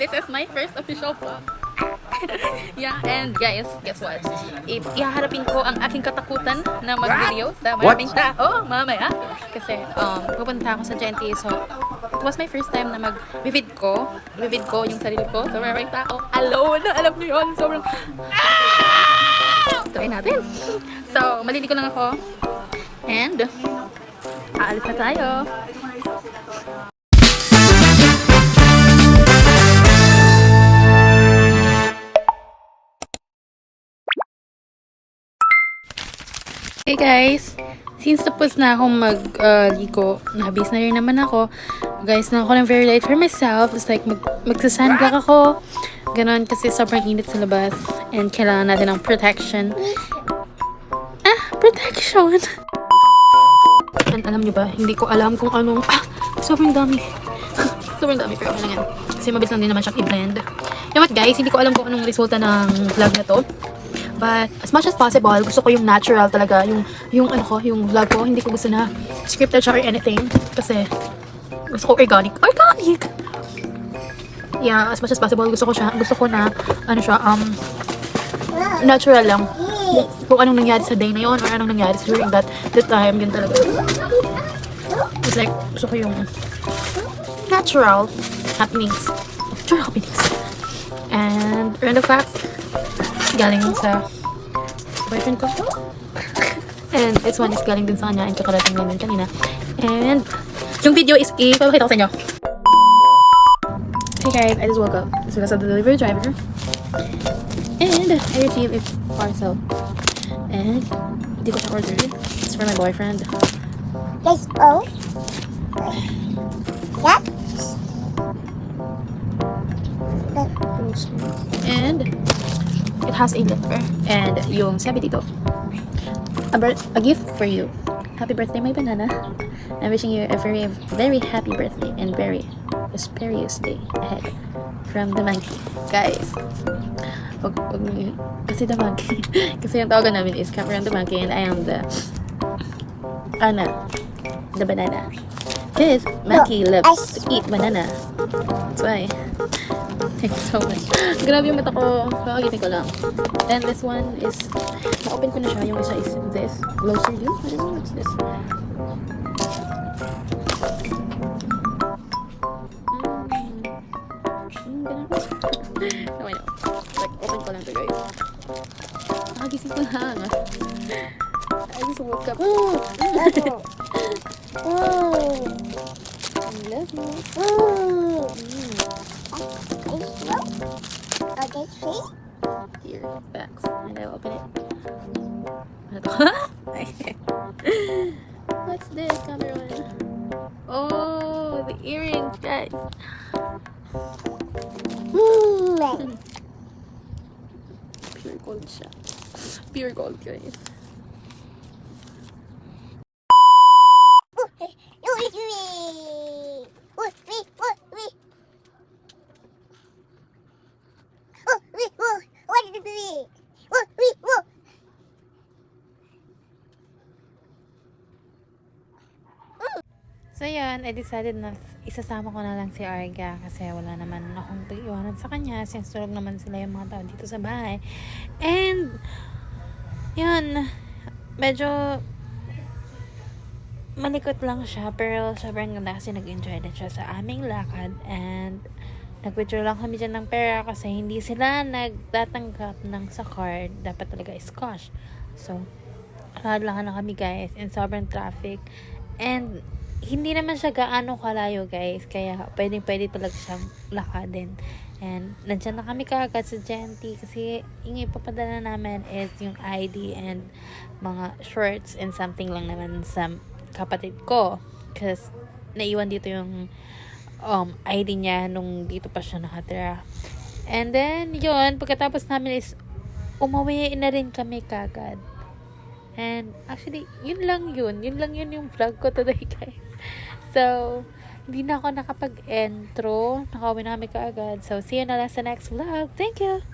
this is my first official vlog. Yeah, and guys, guess what? Ihaharapin ko ang aking katakutan na mag-video sa maraming tao mamaya. Kasi pupunta ako sa Genti, so it was my first time na mag-vivid ko yung sarili ko sa maraming tao. Alone! Alam niyo yun, sobrang try natin. So, maliliko lang ako. And aalis na tayo. Hey guys, since tapos na akong mag-liko, nabis na rin naman ako. Guys, na ako ng very late for myself. It's like magsa-sunblock ako. Ganon kasi sobrang init sa labas. And kailangan natin ng protection. Protection! And alam nyo ba, hindi ko alam kung anong... sobrang dami. Sobrang dami, pero ano lang yan. Kasi mabilis lang din naman siyang i-blend. You know what guys, hindi ko alam kung anong resulta ng vlog na to. But as much as possible, gusto ko yung natural talaga, yung vlog ko. Hindi ko gusto na scripted siya or anything kasi gusto ko organic. Yeah, as much as possible gusto ko na natural lang. Kung anong nangyari sa day na yon or anong nangyari during that time, yun talaga. It's like gusto ko yung natural happenings. And random facts galing sa boyfriend ko. And this one is galing din sa kanya and kakarating lang din kanina. And yung video is ipapakita ko sa inyo. Hey guys, I just woke up. It's because of the delivery driver. And I received a parcel. And hindi ko siya order. It's for my boyfriend. Guys, oh. Yeah. And it has a letter. And yung sabi dito, a gift for you. Happy birthday, my banana. I'm wishing you a very, very happy birthday and very prosperous day ahead. From the monkey. Guys, kasi the monkey. Kasi yung tawagan namin is Cameron the monkey and I am the banana. Because monkey loves to eat banana. That's why. Thank you so much. Grabe yung mata ko. Kakagitin ko lang. Then this one is, na-open ko na siya. Yung isa is this. Glossy glue? I don't know what's this. No, I know. Like, open ko lang to guys. Nakagising ko lang. I just woke up. I love you. Okay, see? Here, backs. And I'll open it. What's this, Cameron? Oh, the earrings, guys. Pure gold siya. Pure gold, guys. So yan, I decided na isasama ko na lang si Arga kasi wala naman akong pag-iwanan sa kanya since tulog naman sila yung mga tao dito sa bahay. And yan, medyo malikot lang siya pero sobrang ganda kasi nag-enjoy din siya sa aming lakad and nag-withdraw lang kami dyan ng pera kasi hindi sila nagtatanggap ng sa card. Dapat talaga is cash. So, lakad-lakad na kami guys and sobrang traffic and hindi naman siya gaano kalayo guys kaya pwede talaga siyang lakadin and nandiyan na kami kaagad sa Genti kasi yung ipapadala namin is yung ID and mga shorts and something lang naman sa kapatid ko kasi naiwan dito yung ID niya nung dito pa siya nakatira and then yun pagkatapos namin is umuwi na rin kami kaagad. And actually, yun lang yun yung vlog ko today, guys. So, hindi na ako nakapag-intro. Nakauwi na kami kaagad. So, see you na lang sa next vlog. Thank you!